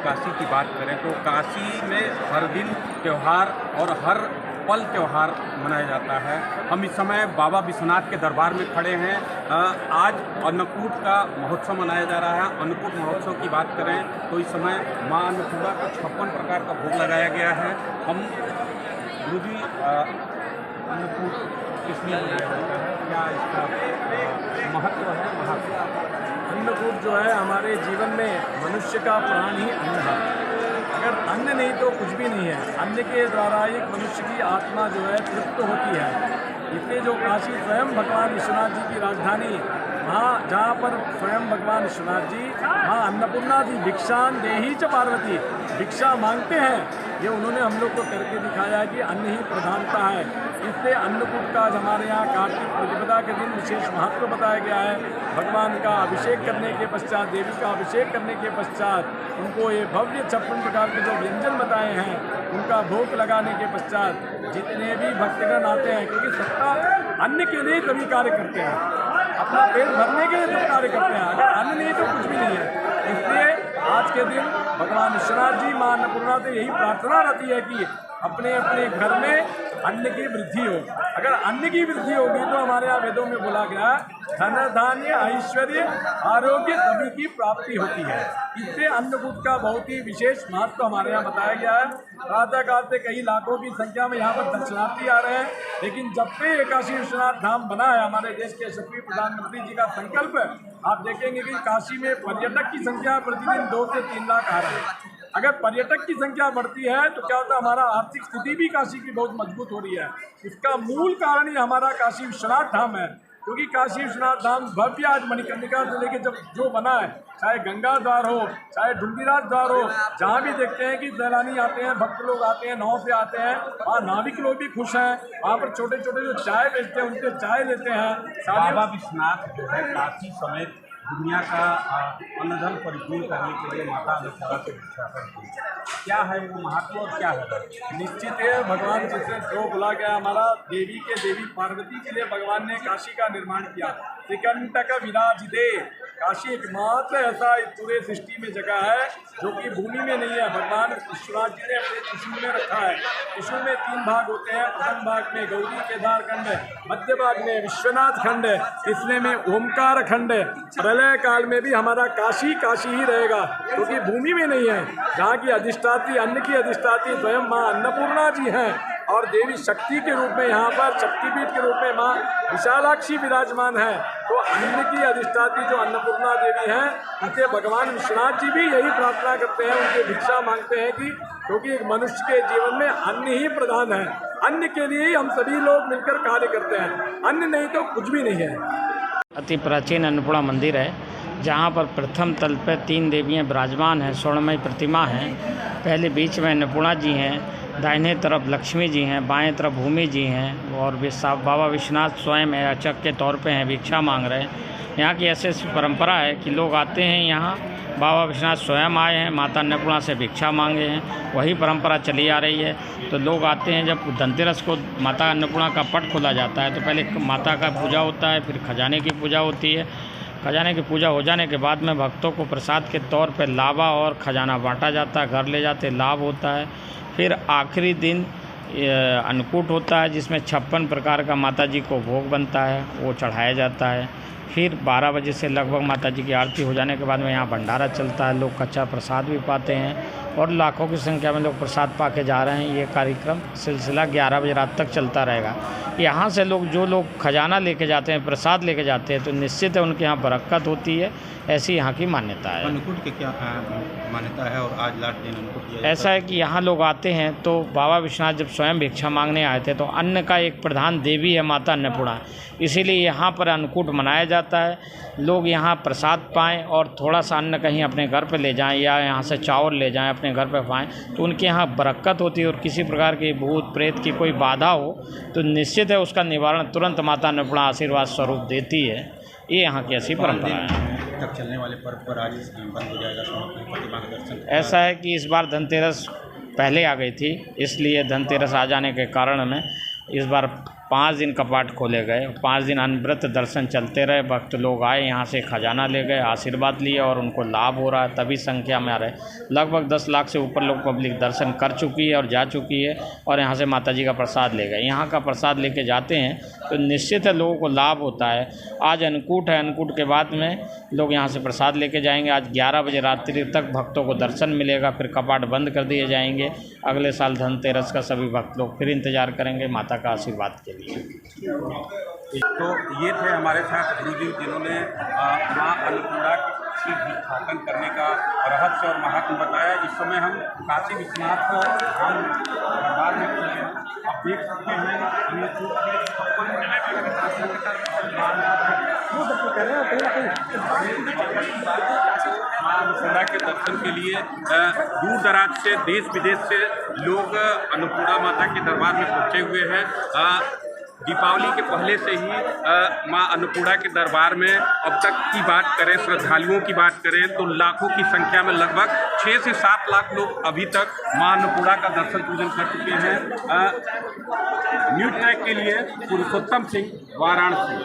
काशी की बात करें तो काशी में हर दिन त्यौहार और हर पल त्यौहार मनाया जाता है। हम इस समय बाबा विश्वनाथ के दरबार में खड़े हैं। आज अन्नकूट का महोत्सव मनाया जा रहा है। अन्नकूट महोत्सव की बात करें तो इस समय माँ अन्नपूर्णा को 56 प्रकार का भोग लगाया गया है। हम गुरुजी अन्नकूट किसलिए मनाया जाता है, क्या इसका महत्व है? अन्नकूट जो है हमारे जीवन में मनुष्य का प्राण ही अन्न है। अगर अन्न नहीं तो कुछ भी नहीं है। अन्न के द्वारा एक मनुष्य की आत्मा जो है तृप्त होती है। इसलिए जो काशी स्वयं भगवान विश्वनाथ जी की राजधानी, वहाँ जहाँ पर स्वयं भगवान विश्वनाथ जी वहाँ अन्नपूर्णा जी भिक्षान देहि च पार्वती भिक्षा मांगते हैं, ये उन्होंने हम लोग को करके दिखाया है कि अन्न ही प्रधानता है। इसलिए अन्नकूट का आज हमारे यहाँ कार्तिक प्रतिपदा के दिन विशेष महत्व बताया गया है। भगवान का अभिषेक करने के पश्चात, देवी का अभिषेक करने के पश्चात उनको ये भव्य 56 प्रकार के जो व्यंजन बताए हैं उनका भोग लगाने के पश्चात जितने भी भक्तगण आते हैं, क्योंकि सबका अन्न के लिए सभी कार्य करते हैं, अपना पेट भरने के लिए सब कार्य करते हैं। अगर अन्न नहीं तो कुछ भी नहीं है। इसलिए आज के दिन भगवान विश्वनाथ जी माँ अन्नपूर्णा से यही प्रार्थना रहती है कि अपने अपने घर में अन्न की वृद्धि हो। अगर अन्न की वृद्धि होगी तो हमारे यहाँ वेदों में बोला गया धन धान्य ऐश्वर्य आरोग्य सभी की प्राप्ति होती है। इससे अन्नकूट का बहुत ही विशेष महत्व हमारे यहाँ बताया गया है। प्रातः काल से कई लाखों की संख्या में यहाँ पर दर्शनार्थी आ रहे हैं, लेकिन जब से काशी विश्वनाथ धाम बना है, हमारे देश के यशस्वी प्रधानमंत्री जी का संकल्प है, आप देखेंगे कि काशी में पर्यटक की संख्या प्रतिदिन 2 से 3 लाख आ रहे हैं। अगर पर्यटक की संख्या बढ़ती है तो क्या होता है, हमारा आर्थिक स्थिति भी काशी की बहुत मजबूत हो रही है। इसका मूल कारण ही हमारा काशी विश्वनाथ धाम है, क्योंकि काशी विश्वनाथ धाम भव्य आज मणिकर्णिका से लेके जब जो बना है, चाहे गंगा द्वार हो, चाहे ढूंढीराज द्वार हो, जहाँ भी देखते हैं कि सैलानी आते हैं, भक्त लोग आते हैं, नाव से आते हैं, वहाँ नाविक लोग भी खुश हैं। वहाँ पर छोटे छोटे जो चाय बेचते हैं उनसे चाय लेते हैं। बाबा विश्वनाथ जो है काशी समेत दुनिया का अन्नधन परिपूर्ण करने के लिए माता अन्नपूर्णा से भिक्षा करती है। क्या है वो महत्व और क्या है? निश्चित है, भगवान जिसे जो बोला गया, हमारा देवी के देवी पार्वती के लिए भगवान ने काशी का निर्माण किया। त्रिकंटक विराजिते, काशी एकमात्र ऐसा इस पूरे सृष्टि में जगह है जो कि भूमि में नहीं है। भगवान विश्वनाथ जी ने अपने त्रिशूल में रखा है। त्रिशूल में 3 भाग होते हैं। प्रथम भाग में गौरी केदार खंड, मध्य भाग में विश्वनाथ खंड, तीसरे में ओमकार खंड। प्रलय काल में भी हमारा काशी काशी ही रहेगा, क्योंकि भूमि में नहीं है। जहाँ की अधिष्ठात्री, अन्न की अधिष्ठात्री स्वयं माँ अन्नपूर्णा जी हैं, और देवी शक्ति के रूप में यहाँ पर शक्तिपीठ के रूप में माँ विशालाक्षी विराजमान है। तो अन्न की अधिष्ठात्री जो अन्नपूर्णा देवी हैं, उनसे भगवान विश्वनाथ जी भी यही प्रार्थना करते हैं, उनसे भिक्षा मांगते हैं कि क्योंकि एक मनुष्य के जीवन में अन्न ही प्रधान है। अन्न के लिए ही हम सभी लोग मिलकर कार्य करते हैं। अन्न नहीं तो कुछ भी नहीं है। अति प्राचीन अन्नपूर्णा मंदिर है, जहाँ पर प्रथम तल पर 3 देवियाँ विराजमान हैं, स्वर्णमयी प्रतिमा है। पहले बीच में अन्नपूर्णा जी हैं, दाहिने तरफ लक्ष्मी जी हैं, बाएं तरफ भूमि जी हैं, और बाबा विश्वनाथ स्वयं याचक के तौर पे हैं, भिक्षा मांग रहे हैं। यहाँ की ऐसी परंपरा है कि लोग आते हैं यहाँ, बाबा विश्वनाथ स्वयं आए हैं, माता अन्नपूर्णा से भिक्षा मांगे हैं, वही परंपरा चली आ रही है। तो लोग आते हैं, जब धनतेरस को माता अन्नपूर्णा का पट खोला जाता है तो पहले माता का पूजा होता है, फिर खजाने की पूजा होती है। खजाने की पूजा हो जाने के बाद में भक्तों को प्रसाद के तौर पर लावा और खजाना बांटा जाता है, घर ले जाते लाभ होता है। फिर आखिरी दिन अन्नकूट होता है, जिसमें 56 प्रकार का माता जी को भोग बनता है, वो चढ़ाया जाता है। फिर 12 बजे से लगभग माता जी की आरती हो जाने के बाद में यहाँ भंडारा चलता है, लोग कच्चा प्रसाद भी पाते हैं, और लाखों की संख्या में लोग प्रसाद पा के जा रहे हैं। ये कार्यक्रम सिलसिला 11 बजे रात तक चलता रहेगा। यहाँ से जो लोग खजाना लेके जाते हैं, प्रसाद लेके जाते हैं, तो निश्चित है उनके यहाँ बरकत होती है, ऐसी यहाँ की मान्यता है। अन्नकूट की क्या मान्यता है और आज लास्ट दिन अन्नकूट? ऐसा है कि यहाँ लोग आते हैं तो बाबा विश्वनाथ जब स्वयं भिक्षा मांगने आए थे, तो अन्न का एक प्रधान देवी है माता अन्नपूर्णा, इसीलिए यहाँ पर अन्नकूट मनाया जाता है। लोग यहाँ प्रसाद पाएँ और थोड़ा सा अन्न कहीं अपने घर पर ले जाएँ, या यहाँ से चावल ले जाएँ अपने घर पर पाएँ, तो उनके यहाँ बरकत होती है। और किसी प्रकार की भूत प्रेत की कोई बाधा हो तो निश्चित है उसका निवारण तुरंत माता अन्नपूर्णा आशीर्वाद स्वरूप देती है। ये यहाँ की ऐसी परंपरा है। तक चलने वाले पर्व पर आज बंद हो जाएगा प्रतिमा का दर्शन। ऐसा है कि इस बार धनतेरस पहले आ गई थी, इसलिए धनतेरस आ जाने के कारण में इस बार 5 दिन कपाट खोले गए, 5 दिन अनवरत दर्शन चलते रहे। भक्त लोग आए, यहाँ से खजाना ले गए, आशीर्वाद लिए और उनको लाभ हो रहा है, तभी संख्या में आ रहे। लगभग 10 लाख से ऊपर लोग पब्लिक दर्शन कर चुकी है और जा चुकी है और यहाँ से माता जी का प्रसाद ले गए। यहाँ का प्रसाद लेके जाते हैं तो निश्चित है लोगों को लाभ होता है। आज अन्नकूट है, अन्नकूट के बाद में लोग यहाँ से प्रसाद लेके जाएंगे। आज 11 बजे रात्रि तक भक्तों को दर्शन मिलेगा, फिर कपाट बंद कर दिए जाएंगे। अगले साल धनतेरस का सभी भक्त लोग फिर इंतज़ार करेंगे माता का आशीर्वाद के लिए। तो ये थे हमारे साथ गुरुजी जिन्होंने माँ अन्नपूर्णा की स्थापन करने का रहस्य और महात्म बताया। इस समय हम काशी विश्वनाथ धाम दरबार में खड़े हैं। आप देख सकते हैं माँ अन्नपूर्णा के दर्शन के लिए दूर दराज से देश विदेश से लोग अन्नपूर्णा माता के दरबार में पहुँचे हुए हैं। दीपावली के पहले से ही माँ अन्नपूर्णा के दरबार में अब तक की बात करें, श्रद्धालुओं की बात करें तो लाखों की संख्या में लगभग 6 से 7 लाख लोग अभी तक माँ अन्नपूर्णा का दर्शन पूजन कर चुके हैं। न्यूज़ ट्रैक के लिए पुरुषोत्तम सिंह, वाराणसी।